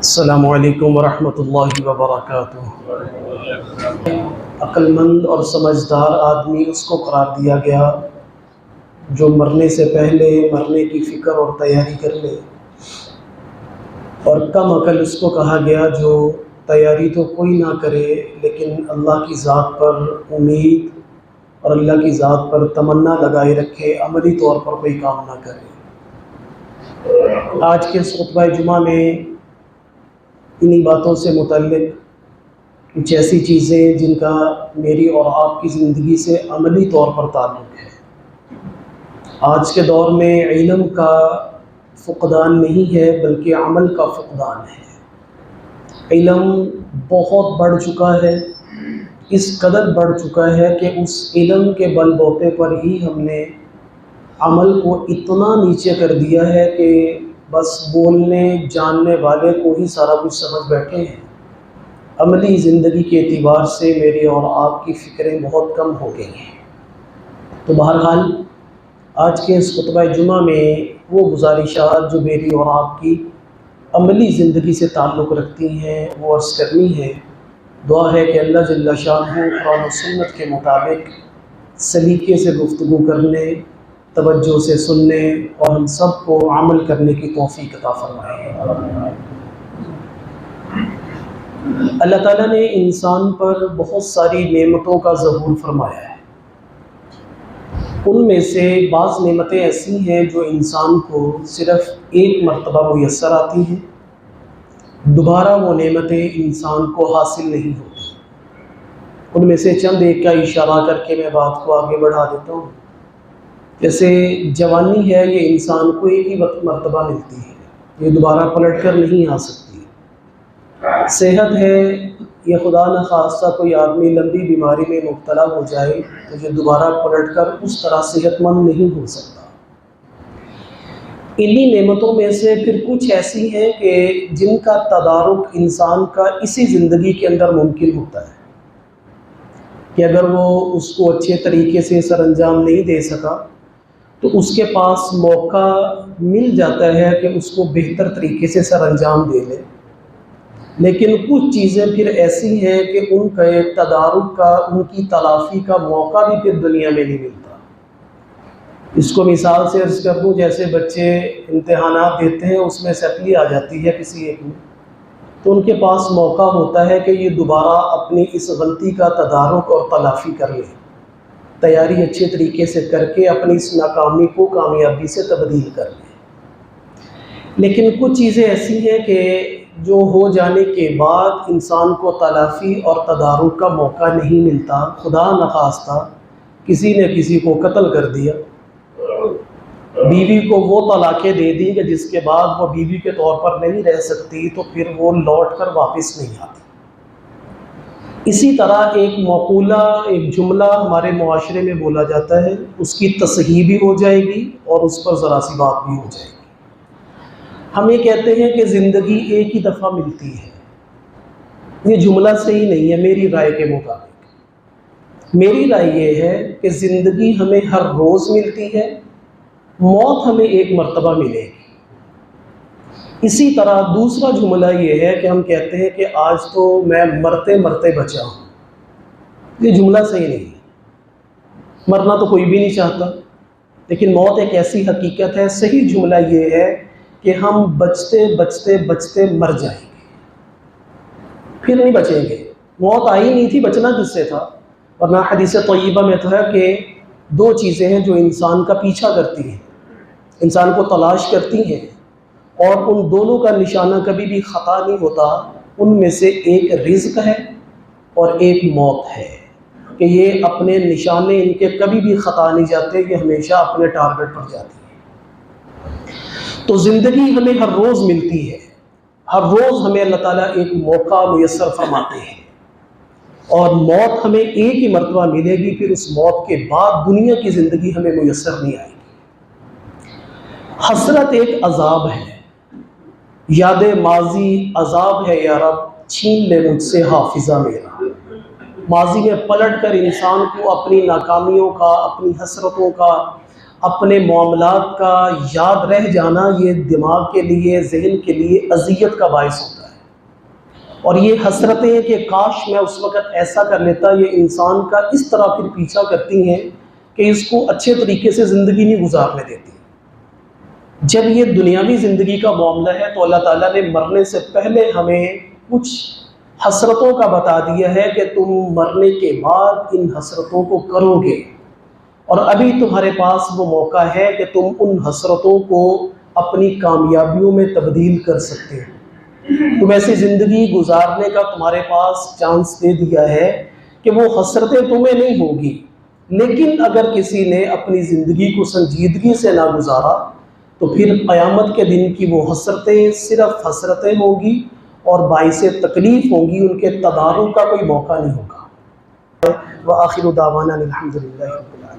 السلام علیکم ورحمۃ اللہ وبرکاتہ۔ عقل مند اور سمجھدار آدمی اس کو قرار دیا گیا جو مرنے سے پہلے مرنے کی فکر اور تیاری کر لے، اور کم عقل اس کو کہا گیا جو تیاری تو کوئی نہ کرے لیکن اللہ کی ذات پر امید اور اللہ کی ذات پر تمنا لگائے رکھے، عملی طور پر کوئی کام نہ کرے۔ آج کے خطبہ جمعہ میں انہی باتوں سے متعلق کچھ ایسی چیزیں جن کا میری اور آپ کی زندگی سے عملی طور پر تعلق ہے۔ آج کے دور میں علم کا فقدان نہیں ہے بلکہ عمل کا فقدان ہے۔ علم بہت بڑھ چکا ہے، اس قدر بڑھ چکا ہے کہ اس علم کے بل بوتے پر ہی ہم نے عمل کو اتنا نیچے کر دیا ہے کہ بس بولنے جاننے والے کو ہی سارا کچھ سمجھ بیٹھے ہیں۔ عملی زندگی کے اعتبار سے میری اور آپ کی فکریں بہت کم ہو گئی ہیں۔ تو بہرحال آج کے اس خطبہ جمعہ میں وہ گزارشات جو میری اور آپ کی عملی زندگی سے تعلق رکھتی ہیں وہ عرض کرنی ہے۔ دعا ہے کہ اللہ جل شانہ قرآن و سنت کے مطابق سلیقے سے گفتگو کرنے، توجہ سے سننے اور ہم سب کو عمل کرنے کی توفیق عطا فرمائے۔ اللہ تعالیٰ نے انسان پر بہت ساری نعمتوں کا ظہور فرمایا ہے۔ ان میں سے بعض نعمتیں ایسی ہیں جو انسان کو صرف ایک مرتبہ میسر آتی ہیں، دوبارہ وہ نعمتیں انسان کو حاصل نہیں ہوتی۔ ان میں سے چند ایک کا اشارہ کر کے میں بات کو آگے بڑھا دیتا ہوں۔ جیسے جوانی ہے، یہ انسان کو ایک ہی مرتبہ ملتی ہے، یہ دوبارہ پلٹ کر نہیں آ سکتی۔ صحت ہے، یہ خدا نخواستہ کوئی آدمی لمبی بیماری میں مبتلا ہو جائے تو یہ دوبارہ پلٹ کر اس طرح صحت مند نہیں ہو سکتا۔ انہی نعمتوں میں سے پھر کچھ ایسی ہیں کہ جن کا تدارک انسان کا اسی زندگی کے اندر ممکن ہوتا ہے کہ اگر وہ اس کو اچھے طریقے سے سر انجام نہیں دے سکا تو اس کے پاس موقع مل جاتا ہے کہ اس کو بہتر طریقے سے سر انجام دے لے۔ لیکن کچھ چیزیں پھر ایسی ہیں کہ ان کا تدارک کا، ان کی تلافی کا موقع بھی پھر دنیا میں نہیں ملتا۔ اس کو مثال سے عرض کر دوں، جیسے بچے امتحانات دیتے ہیں، اس میں سپلی آ جاتی ہے کسی ایک میں، تو ان کے پاس موقع ہوتا ہے کہ یہ دوبارہ اپنی اس غلطی کا تدارک اور تلافی کر لیں، تیاری اچھے طریقے سے کر کے اپنی اس ناکامی کو کامیابی سے تبدیل کر لیں۔ لیکن کچھ چیزیں ایسی ہیں کہ جو ہو جانے کے بعد انسان کو تلافی اور تدارک کا موقع نہیں ملتا۔ خدا نخواستہ کسی نے کسی کو قتل کر دیا، بیوی کو وہ طلاقیں دے دی کہ جس کے بعد وہ بیوی کے طور پر نہیں رہ سکتی، تو پھر وہ لوٹ کر واپس نہیں آتی۔ اسی طرح ایک مقولہ، ایک جملہ ہمارے معاشرے میں بولا جاتا ہے، اس کی تصحیح بھی ہو جائے گی اور اس پر ذرا سی بات بھی ہو جائے گی۔ ہم یہ کہتے ہیں کہ زندگی ایک ہی دفعہ ملتی ہے۔ یہ جملہ صحیح نہیں ہے میری رائے کے مطابق۔ میری رائے یہ ہے کہ زندگی ہمیں ہر روز ملتی ہے، موت ہمیں ایک مرتبہ ملے گی۔ اسی طرح دوسرا جملہ یہ ہے کہ ہم کہتے ہیں کہ آج تو میں مرتے مرتے بچا ہوں۔ یہ جملہ صحیح نہیں ہے۔ مرنا تو کوئی بھی نہیں چاہتا، لیکن موت ایک ایسی حقیقت ہے۔ صحیح جملہ یہ ہے کہ ہم بچتے بچتے بچتے مر جائیں گے، پھر نہیں بچیں گے۔ موت آئی نہیں تھی، بچنا کس سے تھا؟ ورنہ حدیث طیبہ میں تو ہے کہ دو چیزیں ہیں جو انسان کا پیچھا کرتی ہیں، انسان کو تلاش کرتی ہیں، اور ان دونوں کا نشانہ کبھی بھی خطا نہیں ہوتا۔ ان میں سے ایک رزق ہے اور ایک موت ہے، کہ یہ اپنے نشانے ان کے کبھی بھی خطا نہیں جاتے، یہ ہمیشہ اپنے ٹارگٹ پر جاتی ہے۔ تو زندگی ہمیں ہر روز ملتی ہے، ہر روز ہمیں اللہ تعالیٰ ایک موقع میسر فرماتے ہیں، اور موت ہمیں ایک ہی مرتبہ ملے گی، پھر اس موت کے بعد دنیا کی زندگی ہمیں میسر نہیں آئے گی۔ حسرت ایک عذاب ہے، یاد ماضی عذاب ہے، یا رب چھین لے مجھ سے حافظہ میرا۔ ماضی میں پلٹ کر انسان کو اپنی ناکامیوں کا، اپنی حسرتوں کا، اپنے معاملات کا یاد رہ جانا، یہ دماغ کے لیے، ذہن کے لیے اذیت کا باعث ہوتا ہے۔ اور یہ حسرتیں کہ کاش میں اس وقت ایسا کر لیتا، یہ انسان کا اس طرح پھر پیچھا کرتی ہیں کہ اس کو اچھے طریقے سے زندگی نہیں گزارنے دیتی۔ جب یہ دنیاوی زندگی کا معاملہ ہے تو اللہ تعالیٰ نے مرنے سے پہلے ہمیں کچھ حسرتوں کا بتا دیا ہے کہ تم مرنے کے بعد ان حسرتوں کو کرو گے، اور ابھی تمہارے پاس وہ موقع ہے کہ تم ان حسرتوں کو اپنی کامیابیوں میں تبدیل کر سکتے ہو۔ تم ایسی زندگی گزارنے کا تمہارے پاس چانس دے دیا ہے کہ وہ حسرتیں تمہیں نہیں ہوگی، لیکن اگر کسی نے اپنی زندگی کو سنجیدگی سے نہ گزارا تو پھر قیامت کے دن کی وہ حسرتیں صرف حسرتیں ہوں گی اور باعث تکلیف ہوں گی، ان کے تدارک کا کوئی موقع نہیں ہوگا۔ وآخر دعوانا الحمدللہ رب العالمین۔